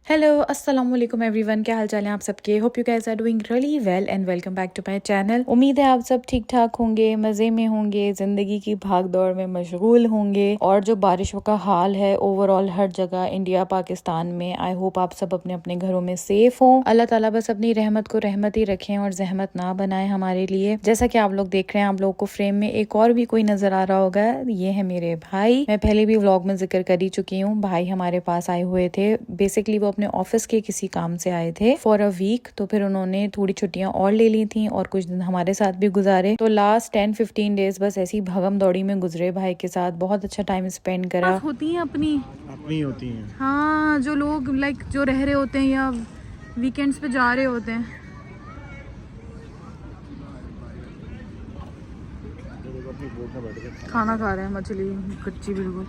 Hello अस्सलाम वालेकुम everyone, क्या हाल चाल है आप सबके। Hope you guys are doing really well and welcome back to my channel. उम्मीद है आप सब ठीक ठाक होंगे, मज़े में होंगे, ज़िंदगी की भाग दौड़ में मशगूल होंगे। और जो बारिशों का हाल है ओवरऑल हर जगह इंडिया पाकिस्तान में, आई होप आप सब अपने अपने घरों में सेफ हों। अल्लाह ताला बस अपनी रहमत को रहमत ही रखें और जहमत ना बनाए हमारे लिए। जैसा कि आप लोग देख रहे हैं, आप लोगों को फ्रेम में एक और भी कोई नजर आ रहा होगा, ये है मेरे भाई। मैं पहले भी व्लॉग में जिक्र कर ही चुकी हूँ, भाई हमारे पास आए हुए थे। बेसिकली वो अपने ऑफिस के किसी काम से आए थे फॉर अ वीक, तो फिर उन्होंने थोड़ी छुट्टियां और ले ली थी और कुछ दिन हमारे साथ भी गुजारे। तो लास्ट 10-15 डेज बस ऐसी भगम दौड़ी में गुजरे भाई के साथ। बहुत अच्छा टाइम स्पेंड करा। होती हैं अपनी होती हैं। हाँ, जो लोग लाइक जो रह रहे होते हैं या वीकेंड्स पे जा रहे होते हैं। खाना खा रहे हैं, मछली कच्ची बिल्कुल।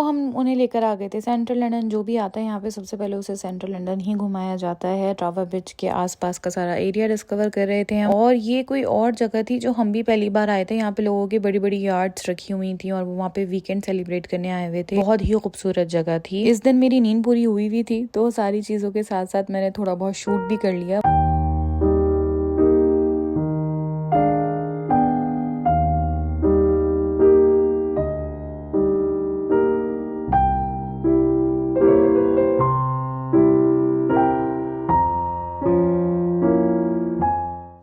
हम उन्हें लेकर आ गए थे सेंट्रल लंदन। जो भी आता है यहाँ पे सबसे पहले उसे सेंट्रल लंदन ही घुमाया जाता है। टावर ब्रिज के आसपास का सारा एरिया डिस्कवर कर रहे थे। और ये कोई और जगह थी जो हम भी पहली बार आए थे। यहाँ पे लोगों की बड़ी बड़ी यार्ड्स रखी हुई थी और वो वहाँ पे वीकेंड सेलिब्रेट करने आए हुए थे। बहुत ही खूबसूरत जगह थी। इस दिन मेरी नींद पूरी हुई भी थी, तो सारी चीजों के साथ साथ मैंने थोड़ा बहुत शूट भी कर लिया।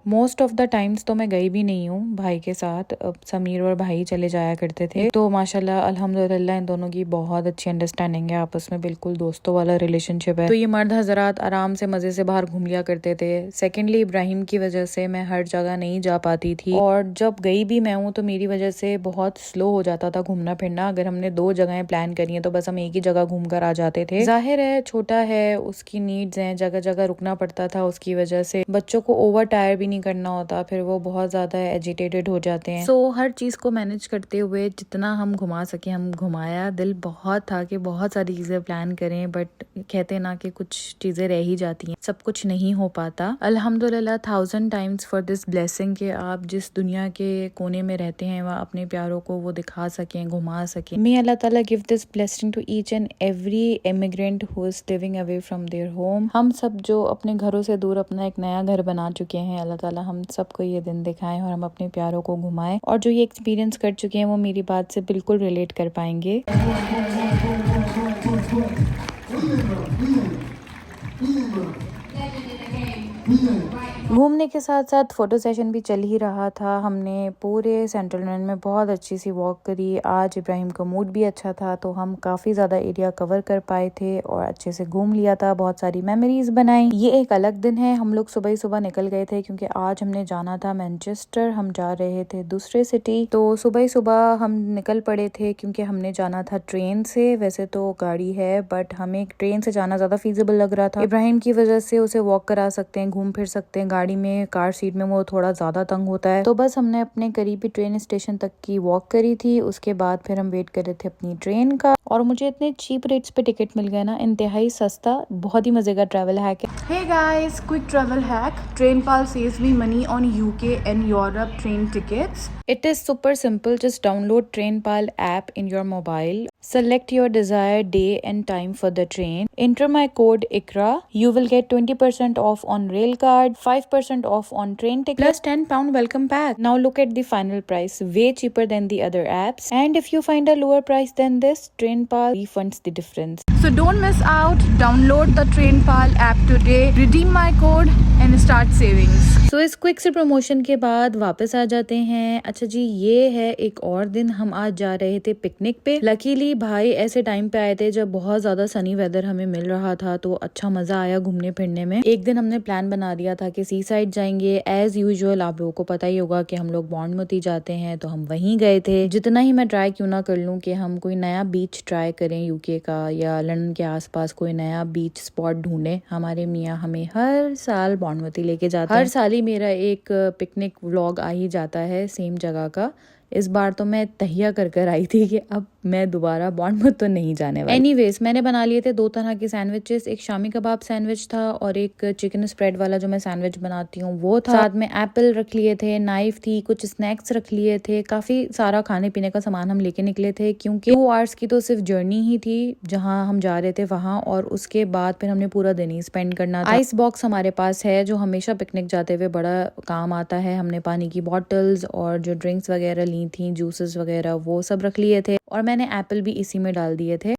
मोस्ट ऑफ द टाइम्स तो मैं गई भी नहीं हूँ भाई के साथ। अब समीर और भाई चले जाया करते थे, तो माशाल्लाह अल्हम्दुलिल्लाह इन दोनों की बहुत अच्छी अंडरस्टैंडिंग है आपस में, बिल्कुल दोस्तों वाला रिलेशनशिप है। तो ये मर्द हजरात आराम से मजे से बाहर घूम लिया करते थे। सेकेंडली इब्राहिम की वजह से मैं हर जगह नहीं जा पाती थी, और जब गई भी मैं हूँ तो मेरी वजह से बहुत स्लो हो जाता था घूमना फिरना। अगर हमने 2 जगहें प्लान करी है तो बस हम एक ही जगह घूम कर आ जाते थे। जाहिर है छोटा है, उसकी नीड्स हैं, जगह जगह रुकना पड़ता था उसकी वजह से। बच्चों को ओवर टायर भी नहीं करना होता, फिर वो बहुत ज्यादा एजिटेटेड हो जाते हैं। हर चीज को मैनेज करते हुए जितना हम घुमा सके हम घुमाया। दिल बहुत था कि बहुत सारी चीजें प्लान करें, बट कहते ना कि कुछ चीजें रह ही जाती हैं, सब कुछ नहीं हो पाता। अल्हम्दुलिल्लाह 1000 टाइम्स फॉर दिस ब्लेसिंग कि आप जिस दुनिया के कोने में रहते हैं वहाँ अपने प्यारों को वो दिखा सकें, घुमा सकें। May Allah Tala give this blessing to each and every immigrant who is living away from their home. हम सब जो अपने घरों से दूर अपना एक नया घर बना चुके हैं, अल्लाह ताला हम सबको ये दिन दिखाएं और हम अपने प्यारों को घुमाएं। और जो ये एक्सपीरियंस कर चुके हैं वो मेरी बात से बिल्कुल रिलेट कर पाएंगे। घूमने के साथ साथ फोटो सेशन भी चल ही रहा था। हमने पूरे सेंट्रल लंदन में बहुत अच्छी सी वॉक करी। आज इब्राहिम का मूड भी अच्छा था, तो हम काफी ज्यादा एरिया कवर कर पाए थे और अच्छे से घूम लिया था, बहुत सारी मेमोरीज बनाई। ये एक अलग दिन है। हम लोग सुबह ही सुबह निकल गए थे क्योंकि आज हमने जाना था मैनचेस्टर। हम जा रहे थे दूसरे सिटी, तो सुबह ही सुबह हम निकल पड़े थे क्योंकि हमने जाना था ट्रेन से। वैसे तो गाड़ी है बट हमें ट्रेन से जाना ज्यादा फीजिबल लग रहा था। इब्राहिम की वजह से उसे वॉक करा सकते हैं, घूम फिर सकते हैं। गाड़ी में कार सीट में वो थोड़ा ज्यादा तंग होता है, तो बस हमने अपने करीबी ट्रेन स्टेशन तक की वॉक करी थी। उसके बाद फिर हम वेट कर रहे थे अपनी ट्रेन का, और मुझे इतने चीप रेट्स पे टिकट मिल गया ना, इंतहाई सस्ता। बहुत ही मजे का ट्रैवल हैक है। Hey guys, quick travel hack. Trainpal saves me money on UK and Europe train tickets. It is super simple. Just download TrainPal app in your mobile. Select your desired day and time for the train. Enter my code IKRA. You will get 20% off on rail card, 5% off on train ticket, plus £10 welcome pack. Now look at the final price. Way cheaper than the other apps. And if you find a lower price than this, TrainPal refunds the difference. So don't miss out. Download the TrainPal app today. Redeem my code and start savings. So इस quick से promotion के बाद वापस आ जाते हैं। अच्छा जी, ये है एक और दिन। हम आज जा रहे थे पिकनिक पे। लकीली भाई ऐसे टाइम पे आए थे जब बहुत ज्यादा सनी वेदर हमें मिल रहा था, तो अच्छा मजा आया घूमने फिरने में। एक दिन हमने प्लान बना दिया था कि सी साइड जाएंगे। एज यूजुअल आप लोगों को पता ही होगा कि हम लोग बॉन्डमती जाते हैं, तो हम वहीं गए थे। जितना ही मैं ट्राई क्यों ना कर लूं कि हम कोई नया बीच ट्राई करें यूके का या लंदन के आसपास कोई नया बीच स्पॉट ढूंढे, हमारे मियाँ हमें हर साल बॉन्डमती लेके जाते हैं। हर साल ही मेरा एक पिकनिक व्लॉग आ ही जाता है सेम जगह का। इस बार तो मैं तहिया कर कर आई थी कि अब मैं दोबारा बॉर्नमouth तो नहीं जाने वाली। एनीवेज मैंने बना लिए थे 2 तरह के सैंडविचेस, एक शामी कबाब सैंडविच था और एक चिकन स्प्रेड वाला जो मैं सैंडविच बनाती हूँ वो था। साथ में एप्पल रख लिए थे, नाइफ थी, कुछ स्नैक्स रख लिए थे, काफी सारा खाने पीने का सामान हम लेके निकले थे क्योंकि 2 आवर्स की तो सिर्फ जर्नी ही थी जहाँ हम जा रहे थे वहाँ, और उसके बाद फिर हमने पूरा दिन ही स्पेंड करना था। आइस बॉक्स हमारे पास है जो हमेशा पिकनिक जाते हुए बड़ा काम आता है। हमने पानी की बॉटल्स और जो ड्रिंक्स वगैरह ली थी, जूसेस वगैरह, वो सब रख लिए थे और मैंने एप्पल भी इसी में डाल दिए थे।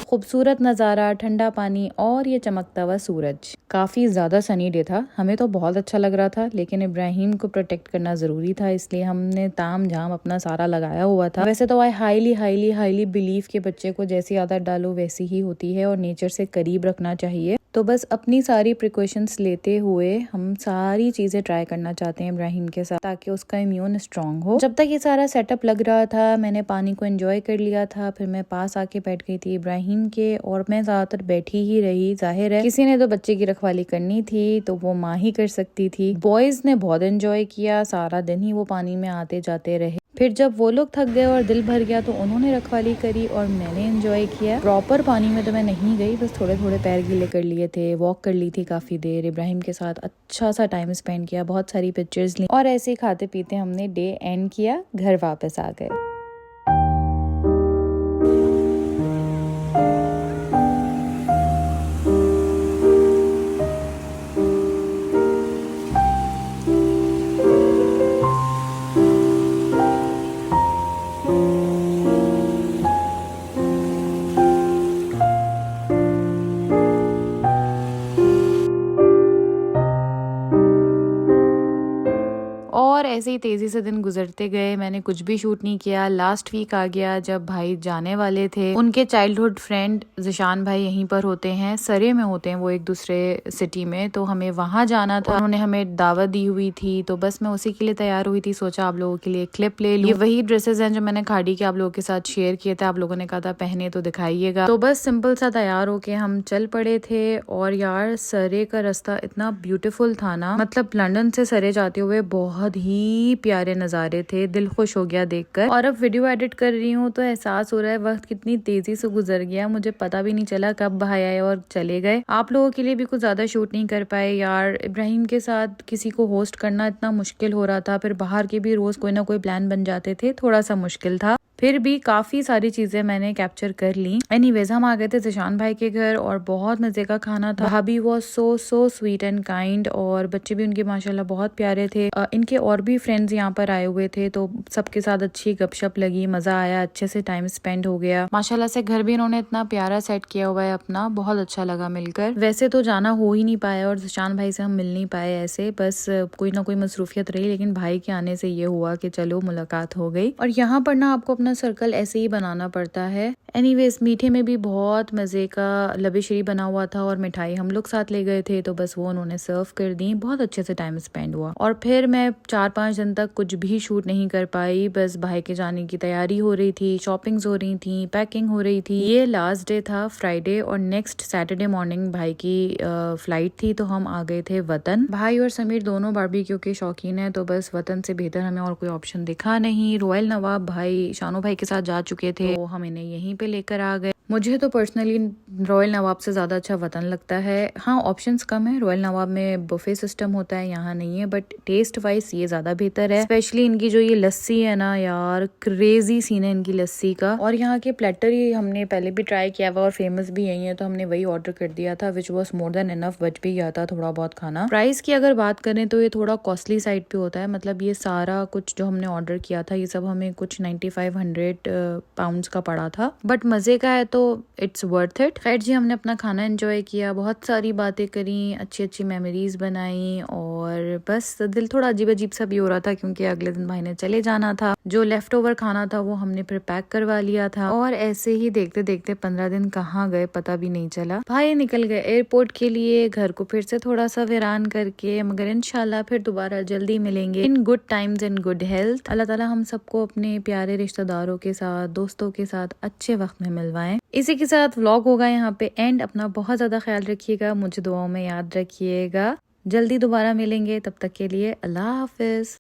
खूबसूरत नज़ारा, ठंडा पानी और ये चमकता हुआ सूरज। काफ़ी ज़्यादा सनी डे था, हमें तो बहुत अच्छा लग रहा था, लेकिन इब्राहिम को प्रोटेक्ट करना ज़रूरी था, इसलिए हमने ताम झाम अपना सारा लगाया हुआ था। वैसे तो I highly highly highly believe कि बच्चे को जैसी आदत डालो वैसी ही होती है और नेचर से करीब रखना चाहिए। तो बस अपनी सारी प्रिकॉशंस लेते हुए हम सारी चीज़ें ट्राई करना चाहते हैं इब्राहिम के साथ, ताकि उसका इम्यून स्ट्रांग हो। जब तक ये सारा सेटअप लग रहा था मैंने पानी को एंजॉय कर लिया था, फिर मैं पास आके बैठ गई थी इब्राहिम के और मैं ज़्यादातर बैठी ही रही। जाहिर है किसी ने तो बच्चे की रखवाली करनी थी तो वो माँ ही कर सकती थी। बॉयज़ ने बहुत एंजॉय किया, सारा दिन ही वो पानी में आते जाते रहे। फिर जब वो लोग थक गए और दिल भर गया तो उन्होंने रखवाली करी और मैंने एंजॉय किया। प्रॉपर पानी में तो मैं नहीं गई, बस थोड़े थोड़े पैर गीले कर लिए थे, वॉक कर ली थी काफ़ी देर, इब्राहिम के साथ अच्छा सा टाइम स्पेंड किया, बहुत सारी पिक्चर्स ली और ऐसे ही खाते पीते हमने डे एंड किया, घर वापस आ गए। और ऐसे ही तेज़ी से दिन गुजरते गए, मैंने कुछ भी शूट नहीं किया। लास्ट वीक आ गया जब भाई जाने वाले थे। उनके चाइल्डहुड फ्रेंड जिशान भाई यहीं पर होते हैं, सरे में होते हैं वो, एक दूसरे सिटी में, तो हमें वहाँ जाना था। उन्होंने हमें दावत दी हुई थी तो बस मैं उसी के लिए तैयार हुई थी। सोचा आप लोगों के लिए क्लिप ले लूं। ये वही ड्रेसेस हैं जो मैंने खाड़ी के आप लोगों के साथ शेयर किए थे, आप लोगों ने कहा था पहने तो दिखाइएगा। तो बस सिंपल सा तैयार होके हम चल पड़े थे। और यार सरे का रास्ता इतना ब्यूटीफुल था ना, मतलब लंदन से सरे जाते हुए बहुत ही प्यारे नज़ारे थे, दिल खुश हो गया देखकर। और अब वीडियो एडिट कर रही हूँ तो एहसास हो रहा है वक्त कितनी तेजी से गुजर गया, मुझे पता भी नहीं चला कब भाई आए और चले गए। आप लोगों के लिए भी कुछ ज्यादा शूट नहीं कर पाए यार। इब्राहिम के साथ किसी को होस्ट करना इतना मुश्किल हो रहा था, फिर बाहर के भी रोज कोई ना कोई प्लान बन जाते थे, थोड़ा सा मुश्किल था। फिर भी काफ़ी सारी चीज़ें मैंने कैप्चर कर ली। एनीवेज हम आ गए थे जिशान भाई के घर और बहुत मज़े का खाना था। भाभी was so sweet and kind और बच्चे भी उनके माशाल्लाह बहुत प्यारे थे। इनके और भी फ्रेंड्स यहाँ पर आए हुए थे तो सबके साथ अच्छी गपशप लगी, मज़ा आया, अच्छे से टाइम स्पेंड हो गया। माशाल्लाह से घर भी इन्होंने इतना प्यारा सेट किया हुआ है अपना, बहुत अच्छा लगा मिलकर। वैसे तो जाना हो ही नहीं पाया और जिशान भाई से हम मिल नहीं पाए, ऐसे बस कोई ना कोई मसरूफियत रही, लेकिन भाई के आने से ये हुआ कि चलो मुलाकात हो गई। और यहाँ पर ना आपको सर्कल ऐसे ही बनाना पड़ता है। एनीवेज मीठे में भी बहुत मज़े का लबेशरी बना हुआ था और मिठाई हम लोग साथ ले गए थे तो बस वो उन्होंने सर्व कर दी। बहुत अच्छे से टाइम स्पेंड हुआ। और फिर मैं 4-5 दिन तक कुछ भी शूट नहीं कर पाई, बस भाई के जाने की तैयारी हो रही थी, शॉपिंग्स हो रही थी, पैकिंग हो रही थी। ये लास्ट डे था फ्राइडे और नेक्स्ट सैटरडे मॉर्निंग भाई की फ्लाइट थी तो हम आ गए थे वतन। भाई और समीर दोनों बारबेक्यू के शौकीन है तो बस वतन से बेहतर हमें और कोई ऑप्शन दिखा नहीं। रॉयल नवाब भाई शानू भाई के साथ जा चुके थे तो हम इन्हें यहीं पे लेकर आ गए। मुझे तो पर्सनली रॉयल नवाब से ज़्यादा अच्छा वतन लगता है। हाँ ऑप्शंस कम है, रॉयल नवाब में बुफे सिस्टम होता है, यहाँ नहीं है, बट टेस्ट वाइज ये ज़्यादा बेहतर है। स्पेशली इनकी जो ये लस्सी है ना यार, क्रेजी सीन है इनकी लस्सी का। और यहाँ के प्लेटर ही हमने पहले भी ट्राई किया हुआ और फेमस भी यही है तो हमने वही ऑर्डर कर दिया था, which was more than enough, बच भी गया था थोड़ा बहुत खाना। प्राइस की अगर बात करें तो ये थोड़ा कॉस्टली साइड पे होता है, मतलब ये सारा कुछ जो हमने ऑर्डर किया था ये सब हमें कुछ 9500 पाउंड्स का पड़ा था, बट मजे का है तो इट्स वर्थ इट। खैर जी, हमने अपना खाना एंजॉय किया, बहुत सारी बातें करी, अच्छी अच्छी मेमोरीज बनाई और बस दिल थोड़ा अजीब अजीब सा भी हो रहा था क्योंकि अगले दिन भाई ने चले जाना था। जो लेफ्ट ओवर खाना था वो हमने फिर पैक करवा लिया था और ऐसे ही देखते देखते 15 दिन कहाँ गए पता भी नहीं चला। भाई निकल गए एयरपोर्ट के लिए, घर को फिर से थोड़ा सा वीरान करके, मगर इंशाल्लाह फिर दोबारा जल्दी मिलेंगे in good times and good health. अल्लाह ताला हम सबको अपने प्यारे रिश्तेदारों के साथ, दोस्तों के साथ अच्छे वक्त में मिलवाएं। इसी के साथ व्लॉग होगा यहाँ पे एंड। अपना बहुत ज्यादा ख्याल रखिएगा, मुझे दुआओं में याद रखिएगा। जल्दी दोबारा मिलेंगे, तब तक के लिए अल्लाह हाफिज।